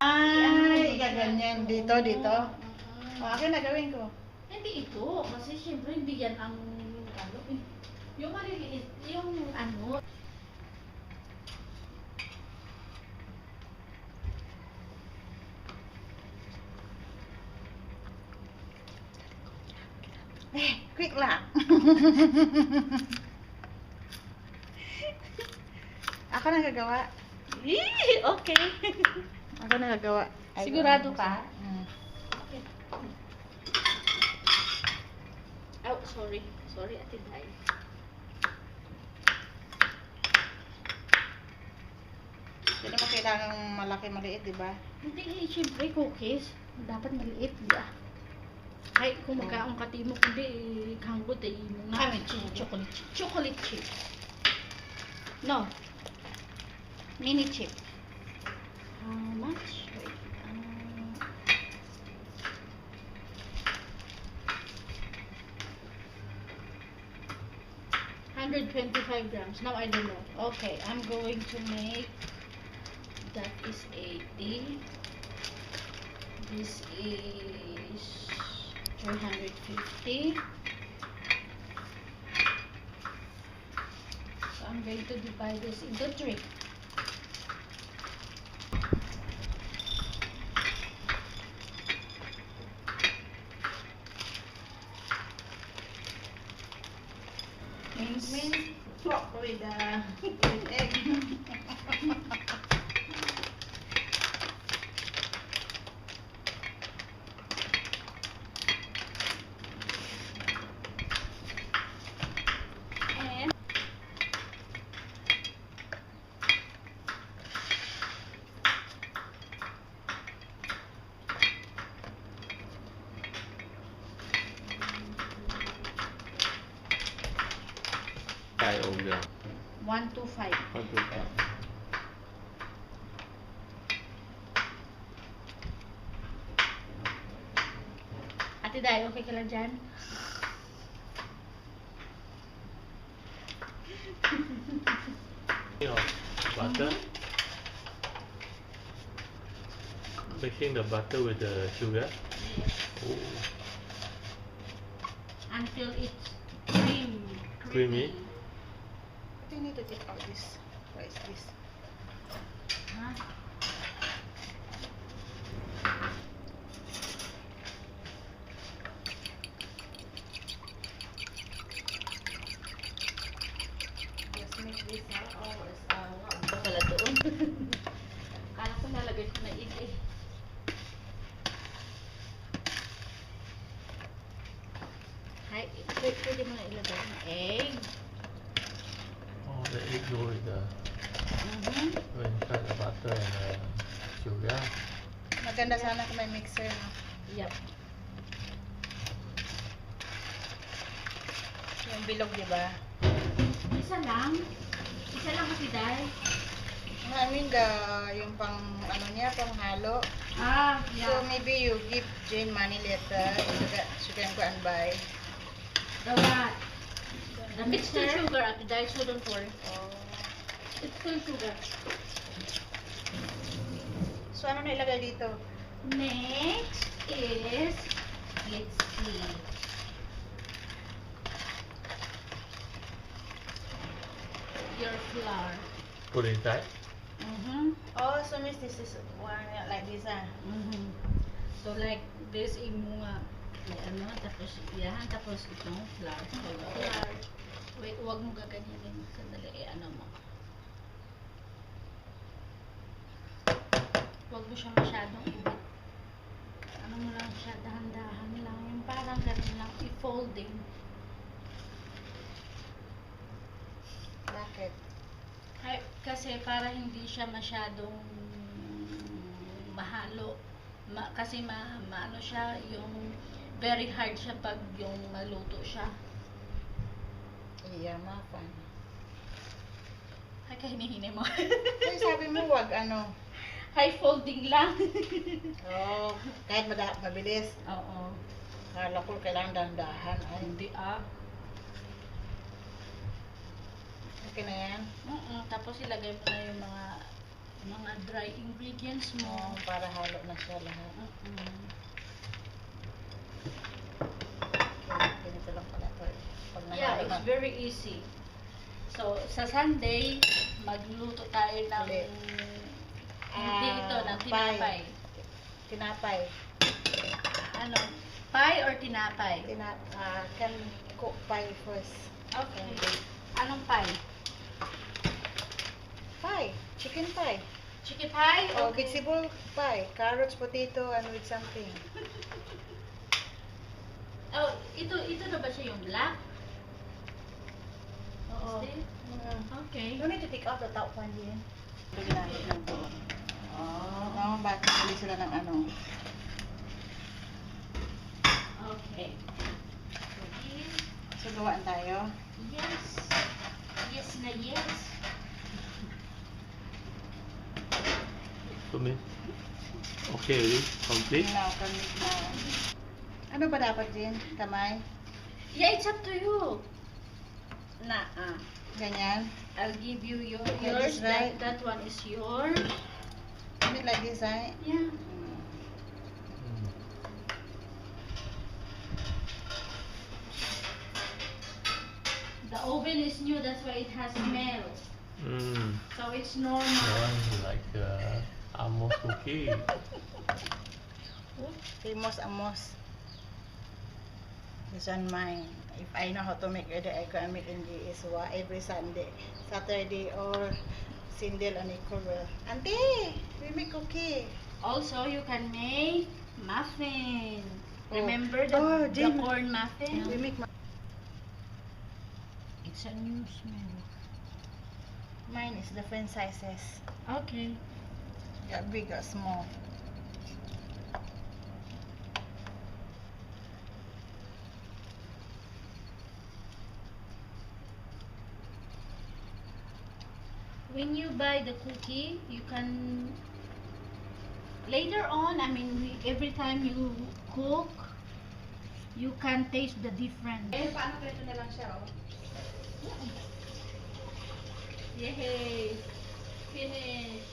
Ay, gaganyan. Dito. Akin na gawin ko. Hindi ito. Kasi syempre hindi yan ang ano. Yung maliliit, yung ano. Quick lang. Ako na gagawa. Okay. Ako na gagawa. Sigurado ka? Okay. Oh, sorry. Sorry, Ate Day. Hindi naman kailangan malaki maliit, di ba? Hindi, syempre cookies. Dapat maliit, di ba? Ay, kung magkaong katimok, hindi, hanggot eh. Mga chocolate chip. Chocolate chip. No. Mini chip. How much? Wait. 125 grams. Now I don't know. Okay, I'm going to make, that is 80. This is 350. So I'm going to divide this into 3. Means pork with egg. And Over 125. Ate Day, okay ka lang dyan? Butter. Mixing the butter with the sugar. Oh, Until it's creamy. I think I need to take out this. What is this? Huh? Just make this out. Oh, it's Ito pala doon. Kala ko nalagay ko na eh. Hay, pwede mo na ilagay ng egg. Oh, the egg go with the inside the butter and the sugar. Maganda sana kung may mixer, no? Yup. Yung bilog, di ba? Isa lang. Isa lang kasi dahil. I mean, yung pang, ano niya, pang halo. So, maybe you give Jane money later. She can go and buy. The what? It's still sugar at the diet, so don't worry. Oh. It's still sugar. So, ano na ilagay dito? Next is, let's see. Your flour. Put it inside. Oh, so miss this is one like this, ah? So like this yung mga ano, tapos yan, tapos itong flour. Flour. Wait, huwag mo gaganyanin. Sandali, ano mo. Huwag mo siya masyadong ibit. Ano mo lang siya, dahan-dahan lang. Yung parang ganun lang, i-folding. Bakit? Kasi para hindi siya masyadong mahalo. Kasi maano siya, yung very hard siya pag yung maluto siya. Iya, mafan. Ay, kahinihinay mo. Ay, sabi mo, wag ano. High folding lang. Oh, kahit mabilis. Oo. Kala ko kailangan dandahan. Ay, Hindi ah. okay na yan. Tapos ilagay mo na yung mga mga dry ingredients mo. Para halo na siya lahat. Okay, ganito lang pala to. Pag Yeah, nahalo it's na. very easy. So, sa Sunday, magluto tayo ng Ulit. hindi ito, ng Pie. tinapay. Tinapay. Ano? Pie or tinapay? Can cook pie first. Okay. Anong pie? Pie. Chicken pie. Chicken pie? Or Okay. vegetable pie. Carrots, potato, and with something. Oh, ito na ba siya yung black? Oo. Is it? Okay. You need to take out the top one din. Ito ginamit ng doon. Oo, bakit hindi sila ng ano? Okay. So, gawaan tayo. Yes. Yes na yes. Finish. Okay, ready? Complete? Now, commit now. Ano ba dapat din? Kamay? Yeah, it's up to you. Ganyan? I'll give you Like yours. this, right? That one is yours. Commit like this, right? Yeah. Mm. The oven is new, that's why it has smell. Mm. So it's normal. That one like almost cookie. Famous Amos. This one mine. If I know how to make it, I can make in GSWA every Sunday, Saturday, or Sindel and Nicole. Auntie, we make cookie. Also, you can make muffin. Oh. Remember Oh, the Jane. corn muffin? We make It's a new smell. mine is different sizes. Okay. Got big or small. When you buy the cookie, you can later on, I mean, every time you cook, you can taste the difference. Paano ito na lang siya, oh? Yay! Finish!